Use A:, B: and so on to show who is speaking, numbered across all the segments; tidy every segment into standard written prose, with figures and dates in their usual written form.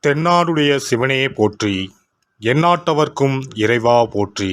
A: தென்னாடுடைய சிவனே போற்றி, எந்நாட்டவர்க்கும் இறைவா போற்றி.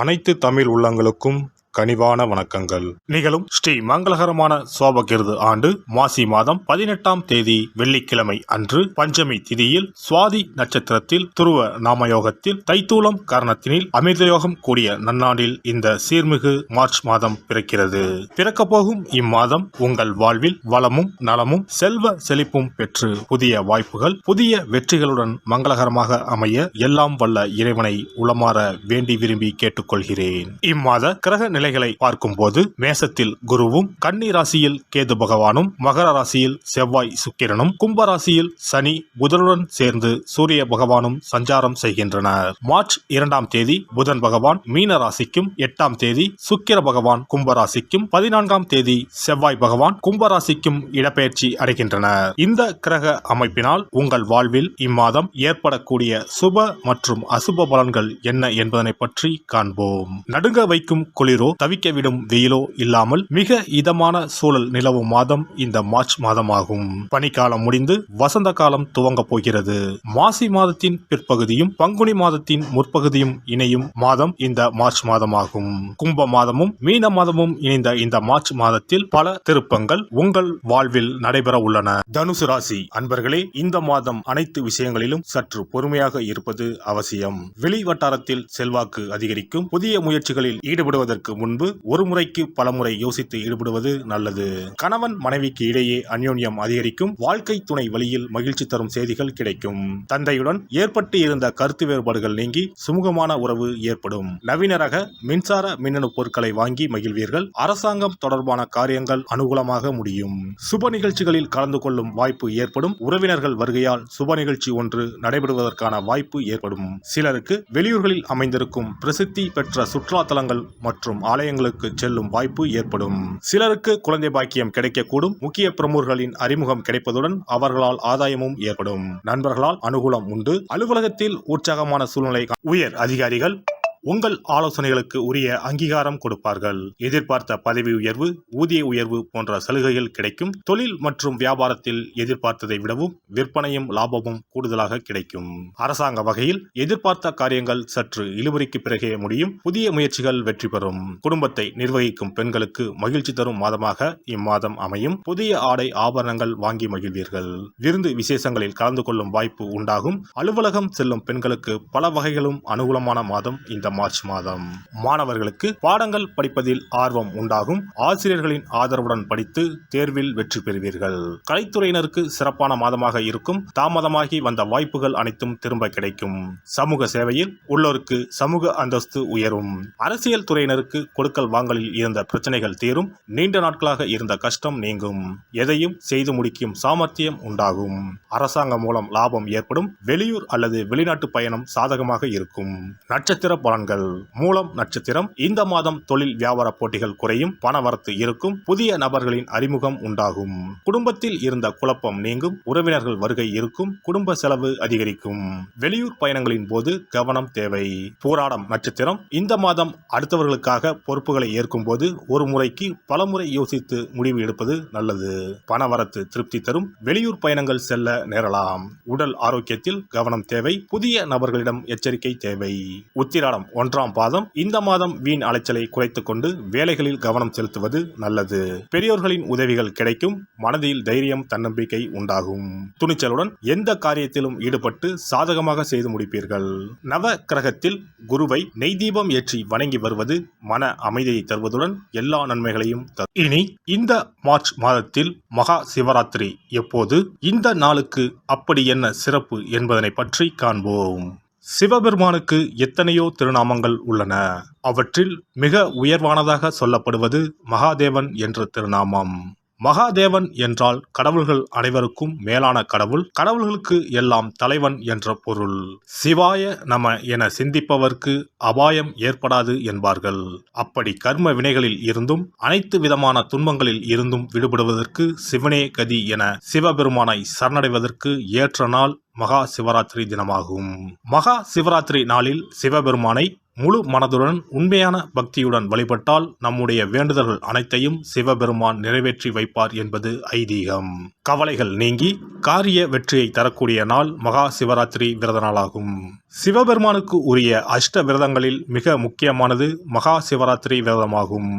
A: அனைத்து தமிழ் உள்ளங்களுக்கும் கனிவான வணக்கங்கள். நிகழும் ஸ்ரீ மங்களகரமான சோபகிருது ஆண்டு மாசி மாதம் 18ஆம் தேதி வெள்ளிக்கிழமை அன்று பஞ்சமி திதியில் சுவாதி நட்சத்திரத்தில் துருவ நாமயோகத்தில் தைத்தூலம் காரணத்தினில் அமிர்தயோகம் கூடிய நன்னாளில் இந்த சீர்மிகு மார்ச் மாதம் பிறக்கிறது. பிறக்கப் போகும் இம்மாதம் உங்கள் வாழ்வில் வளமும் நலமும் செல்வ செழிப்பும் பெற்று புதிய வாய்ப்புகள் புதிய வெற்றிகளுடன் மங்களகரமாக அமைய எல்லாம் வல்ல இறைவனை உளமாற வேண்டி விரும்பி கேட்டுக்கொள்கிறேன். இம்மாத கிரக நிலைகளை பார்க்கும் போது மேசத்தில் குருவும், கன்னி ராசியில் கேது பகவானும், மகர ராசியில் செவ்வாய் சுக்கிரனும், கும்ப ராசியில் சனி புதனுடன் சேர்ந்து சூரிய பகவானும் சஞ்சாரம் செய்கின்றனர். மார்ச் 2ஆம் தேதி புதன் பகவான் மீன ராசிக்கும், 8ஆம் தேதி சுக்கிர பகவான் கும்ப ராசிக்கும், 14ஆம் தேதி செவ்வாய் பகவான் கும்ப ராசிக்கும் இடப்பெயர்ச்சி அடைகின்றனர். இந்த கிரக அமைப்பினால் உங்கள் வாழ்வில் இம்மாதம் ஏற்படக்கூடிய சுப மற்றும் அசுப பலன்கள் என்ன என்பதனை பற்றி காண்போம். நடுங்க வைக்கும் குளிரோ தவிக்க விடும் வெயிலோ இல்லாமல் மிக இதமான சூழல் நிலவும் மாதம் இந்த மார்ச் மாதமாகும். பனிக்காலம் முடிந்து வசந்த காலம் துவங்க போகிறது. மாசி மாதத்தின் பிற்பகுதியும் பங்குனி மாதத்தின் முற்பகுதியும் இணையும் மாதம் இந்த மார்ச் மாதமாகும். கும்ப மாதமும் மீன மாதமும் இணைந்த இந்த மார்ச் மாதத்தில் பல திருப்பங்கள் உங்கள் வாழ்வில் நடைபெற உள்ளன. தனுசு ராசி அன்பர்களே, இந்த மாதம் அனைத்து விஷயங்களிலும் சற்று பொறுமையாக இருப்பது அவசியம். வெளி வட்டாரத்தில் செல்வாக்கு அதிகரிக்கும். புதிய முயற்சிகளில் ஈடுபடுவதற்கு முன்பு ஒரு முறைக்கு பல முறை யோசித்து ஈடுபடுவது நல்லது. கணவன் மனைவிக்கு இடையே அந்யோன்யம் அதிகரிக்கும். வாழ்க்கை துணை வழியில் மகிழ்ச்சி தரும் செய்திகள் கிடைக்கும். தந்தையுடன் ஏற்பட்டு இருந்த கருத்து வேறுபாடுகள் நீங்கி சுமூகமான உறவு ஏற்படும். நவீன ரக மின்சார மின்னணு பொருட்களை வாங்கி மகிழ்வீர்கள். அரசாங்கம் தொடர்பான காரியங்கள் அனுகூலமாக முடியும். சுப நிகழ்ச்சிகளில் கலந்து கொள்ளும் வாய்ப்பு ஏற்படும். உறவினர்கள் வருகையால் சுப நிகழ்ச்சி ஒன்று நடைபெறுவதற்கான வாய்ப்பு ஏற்படும். சிலருக்கு வெளியூர்களில் அமைந்திருக்கும் பிரசித்தி பெற்ற சுற்றுலா தலங்கள் மற்றும் ஆலயங்களுக்கு செல்லும் வாய்ப்பு ஏற்படும். சிலருக்கு குழந்தை பாக்கியம் கிடைக்கக்கூடும். முக்கிய பிரமுகர்களின் அறிமுகம் கிடைப்பதுடன் அவர்களால் ஆதாயமும் ஏற்படும். நண்பர்களால் அனுகூலம் உண்டு. அலுவலகத்தில் உற்சாகமான சூழ்நிலை. உயர் அதிகாரிகள் உங்கள் ஆலோசனைகளுக்கு உரிய அங்கீகாரம் கொடுப்பார்கள். எதிர்பார்த்த பதவி உயர்வு, ஊதிய உயர்வு போன்ற சலுகைகள் கிடைக்கும். தொழில் மற்றும் வியாபாரத்தில் எதிர்பார்த்ததை விடவும் விற்பனையும் லாபமும் கூடுதலாக கிடைக்கும். அரசாங்க வகையில் எதிர்பார்த்த காரியங்கள் சற்று இழுபறிக்கு பிறகே முடியும். புதிய முயற்சிகள் வெற்றி பெறும். குடும்பத்தை நிர்வகிக்கும் பெண்களுக்கு மகிழ்ச்சி தரும் மாதமாக இம்மாதம் அமையும். புதிய ஆடை ஆபரணங்கள் வாங்கி மகிழ்வீர்கள். விருந்து விசேஷங்களில் கலந்து கொள்ளும் வாய்ப்பு உண்டாகும். அலுவலகம் செல்லும் பெண்களுக்கு பல வகைகளும் அனுகூலமான மாதம் இந்த மார்ச் மாதம். மாணவர்களுக்கு பாடங்கள் படிப்பதில் ஆர்வம் உண்டாகும். ஆசிரியர்களின் ஆதரவுடன் படித்து தேர்வில் வெற்றி பெறுவீர்கள். கலைத்துறையினருக்கு சிறப்பான மாதமாக இருக்கும். தாமதமாகி வந்த வாய்ப்புகள் அனைத்தும் திரும்ப கிடைக்கும். சமூக சேவையில் உள்ளோருக்கு சமூக அந்தஸ்து உயரும். அரசியல் துறையினருக்கு கொடுக்கல் வாங்கலில் இருந்த பிரச்சனைகள் தீரும். நீண்ட நாட்களாக இருந்த கஷ்டம் நீங்கும். எதையும் செய்து முடிக்கும் சாமர்த்தியம் உண்டாகும். அரசாங்கம் மூலம் லாபம் ஏற்படும். வெளியூர் அல்லது வெளிநாட்டு பயணம் சாதகமாக இருக்கும். நட்சத்திர பலன்கள். மூலம் நட்சத்திரம் இந்த மாதம் தொழில் வியாபார போட்டிகள் குறையும். பணவரத்து இருக்கும். புதிய நபர்களின் அறிமுகம் உண்டாகும். குடும்பத்தில் இருந்த குழப்பம் நீங்கும். உறவினர்கள் வருகை இருக்கும். குடும்ப செலவு அதிகரிக்கும். வெளியூர் பயணங்களின் போது கவனம் தேவை. பூராடம் நட்சத்திரம் இந்த மாதம் அடுத்தவர்களுக்காக பொறுப்புகளை ஏற்கும் போது ஒரு முறைக்கு பல முறை யோசித்து முடிவு எடுப்பது நல்லது. பணவரத்து திருப்தி தரும். வெளியூர் பயணங்கள் செல்ல நேரலாம். உடல் ஆரோக்கியத்தில் கவனம் தேவை. புதிய நபர்களிடம் எச்சரிக்கை தேவை. உத்திராடம் 1ஆம் பாதம் இந்த மாதம் வீண் அலைச்சலை குறைத்துக் கொண்டு வேலைகளில் கவனம் செலுத்துவது நல்லது. பெரியோர்களின் உதவிகள் கிடைக்கும். மனதில் தைரியம் தன்னம்பிக்கை உண்டாகும். துணிச்சலுடன் எந்த காரியத்திலும் ஈடுபட்டு சாதகமாக செய்து முடிப்பீர்கள். நவ கிரகத்தில் குருவை நெய் தீபம் ஏற்றி வணங்கி வருவது மன அமைதியை தருவதுடன் எல்லா நன்மைகளையும் தரும். இனி இந்த மார்ச் மாதத்தில் மகா சிவராத்திரி எப்போது, இந்த நாளுக்கு அப்படி என்ன சிறப்பு என்பதனை பற்றி காண்போம். சிவபெருமானுக்கு எத்தனையோ திருநாமங்கள் உள்ளன. அவற்றில் மிக உயர்வானதாக சொல்லப்படுவது மகாதேவன் என்ற திருநாமம். மகாதேவன் என்றால் கடவுள்கள் அனைவருக்கும் மேலான கடவுள். கடவுள்களுக்கு எல்லாம் தலைவன் என்ற பொருள். சிவாய நம என சிந்திப்பவர்க்கு அபாயம் ஏற்படாது என்பார்கள். அப்படி கர்ம வினைகளில் இருந்தும் அனைத்து விதமான துன்பங்களில் இருந்தும் விடுபடுவதற்கு சிவனே கதி என சிவபெருமானை சரணடைவதற்கு ஏற்ற நாள் மகா சிவராத்திரி தினமாகும். மகா சிவராத்திரி நாளில் சிவபெருமானை முழு மனதுடன் உண்மையான பக்தியுடன் வழிபட்டால் நம்முடைய வேண்டுதல்கள் அனைத்தையும் சிவபெருமான் நிறைவேற்றி வைப்பார் என்பது ஐதீகம். கவலைகள் நீங்கி காரிய வெற்றியை தரக்கூடிய நாள் மகா சிவராத்திரி விரத நாளாகும். சிவபெருமானுக்கு உரிய அஷ்ட விரதங்களில் மிக முக்கியமானது மகா சிவராத்திரி விரதமாகும்.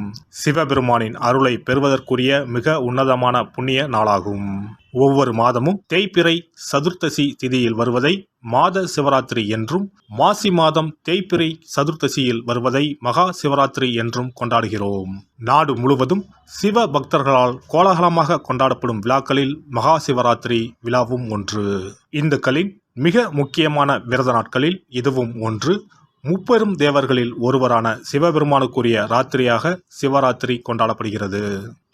A: சிவபெருமானின் அருளை பெறுவதற்குரிய மிக உன்னதமான புண்ணிய நாளாகும். ஒவ்வொரு மாதமும் தேய்பிறை சதுர்த்தசி திதியில் வருவதை மாத சிவராத்திரி என்றும், மாசி மாதம் தேய்பிறை சதுர்த்தசியில் வருவதை மகா சிவராத்திரி என்றும் கொண்டாடுகிறோம். நாடு முழுவதும் சிவ பக்தர்களால் கோலாகலமாக கொண்டாடப்படும் விழாக்களில் மகா சிவராத்திரி விழாவும் ஒன்று. இந்துக்களின் மிக முக்கியமான விரத நாட்களில் இதுவும் ஒன்று. முப்பெரும் தேவர்களில் ஒருவரான சிவபெருமானுக்குரிய ராத்திரியாக சிவராத்திரி கொண்டாடப்படுகிறது.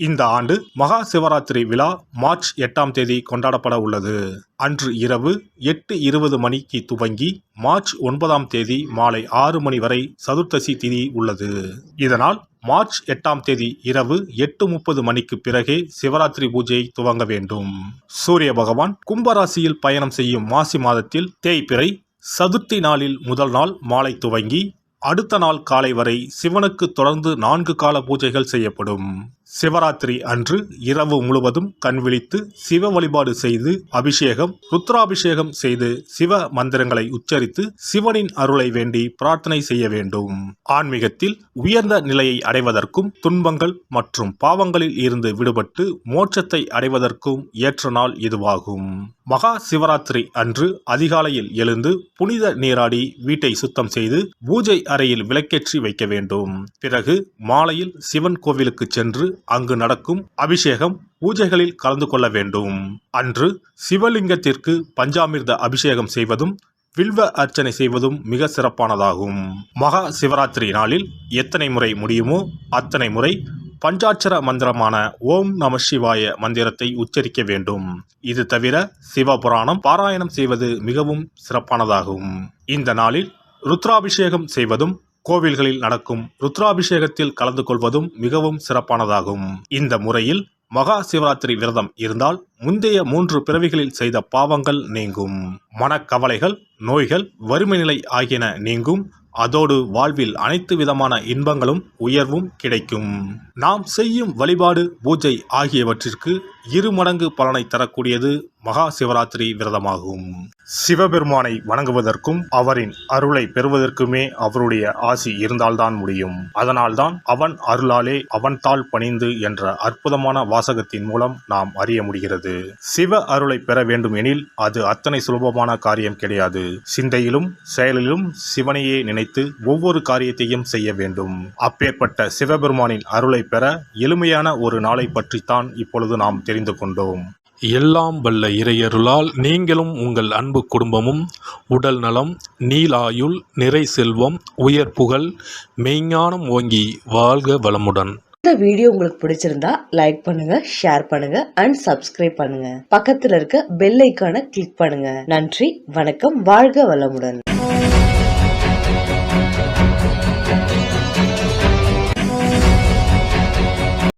A: இந்த ஆண்டு மகா சிவராத்திரி விழா மார்ச் 8ஆம் தேதி கொண்டாடப்பட உள்ளது. அன்று இரவு 8:20 மணிக்கு துவங்கி மார்ச் 9ஆம் தேதி மாலை 6 மணி வரை சதுர்த்தசி திதி உள்ளது. இதனால் மார்ச் 8ஆம் தேதி இரவு 8:30 மணிக்கு பிறகே சிவராத்திரி பூஜை துவங்க வேண்டும். சூரிய பகவான் கும்பராசியில் பயணம் செய்யும் மாசி மாதத்தில் தேய்பிறை சதுர்த்தி நாளில் முதல் நாள் மாலை துவங்கி அடுத்த நாள் காலை வரை சிவனுக்கு தொடர்ந்து 4 கால பூஜைகள் செய்யப்படும். சிவராத்திரி அன்று இரவு முழுவதும் கண் விழித்து சிவ வழிபாடு செய்து அபிஷேகம், ருத்ராபிஷேகம் செய்து சிவ மந்திரங்களை உச்சரித்து சிவனின் அருளை வேண்டி பிரார்த்தனை செய்ய வேண்டும். ஆன்மீகத்தில் உயர்ந்த நிலையை அடைவதற்கும், துன்பங்கள் மற்றும் பாவங்களில் இருந்து விடுபட்டு மோட்சத்தை அடைவதற்கும் ஏற்ற நாள் இதுவாகும். மகா சிவராத்திரி அன்று அதிகாலையில் எழுந்து புனித நீராடி வீட்டை சுத்தம் செய்து பூஜை அறையில் விளக்கேற்றி வைக்க வேண்டும். பிறகு மாலையில் சிவன் கோவிலுக்கு சென்று அங்கு நடக்கும் அபிஷேகம் பூஜைகளில் கலந்து கொள்ள வேண்டும். அன்று சிவலிங்கத்திற்கு பஞ்சாமிர்த அபிஷேகம் செய்வதும் வில்வ அர்ச்சனை செய்வதும் மிக சிறப்பானதாகும். மகா சிவராத்திரி நாளில் எத்தனை முறை முடியுமோ அத்தனை முறை பஞ்சாட்சர மந்திரமான ஓம் நம சிவாய மந்திரத்தை உச்சரிக்க வேண்டும். இது தவிர சிவபுராணம் பாராயணம் செய்வது மிகவும் சிறப்பானதாகும். இந்த நாளில் ருத்ராபிஷேகம் செய்வதும் கோவில்களில் நடக்கும் ருத்ராபிஷேகத்தில் கலந்து கொள்வதும் மிகவும் சிறப்பானதாகும். இந்த முறையில் மகா சிவராத்திரி விரதம் இருந்தால் முந்தைய 3 பிறவிகளில் செய்த பாவங்கள் நீங்கும். மனக்கவலைகள், நோய்கள், வறுமை நிலை ஆகியன நீங்கும். அதோடு வாழ்வில் அனைத்து விதமான இன்பங்களும் உயர்வும் கிடைக்கும். நாம் செய்யும் வழிபாடு, பூஜை ஆகியவற்றிற்கு 2 மடங்கு பலனை தரக்கூடியது மகா சிவராத்திரி விரதமாகும். சிவபெருமானை வணங்குவதற்கும் அவரின் அருளை பெறுவதற்குமே அவருடைய ஆசி இருந்தால்தான் முடியும். அதனால்தான் அவன் அருளாலே அவன் தாள் பணிந்து என்ற அற்புதமான வாசகத்தின் மூலம் நாம் அறிய முடிகிறது. சிவ அருளை பெற வேண்டும் எனில் அது அத்தனை சுலபமான காரியம் கிடையாது. சிந்தையிலும் செயலிலும் சிவனையே நினைத்து ஒவ்வொரு காரியத்தையும் செய்ய வேண்டும். அப்பேற்பட்ட சிவபெருமானின் அருளை பெற எளிமையான ஒரு நாளை பற்றித்தான் இப்பொழுது நாம் தெரிந்து கொண்டோம்.
B: எல்லாம் வல்ல இறையருளால் நீங்களும் உங்கள் அன்பு குடும்பமும் உடல் நலம், நீலாயுள், நிறை செல்வம், உயர் புகழ், மெய்ஞானம் ஓங்கி வாழ்க வளமுடன்.
C: இந்த வீடியோ உங்களுக்கு பிடிச்சிருந்தா லைக் பண்ணுங்க, ஷேர் பண்ணுங்க அண்ட் சப்ஸ்கிரைப் பண்ணுங்க. பக்கத்துல இருக்க பெல் ஐகானை கிளிக் பண்ணுங்க. நன்றி, வணக்கம், வாழ்க வளமுடன்.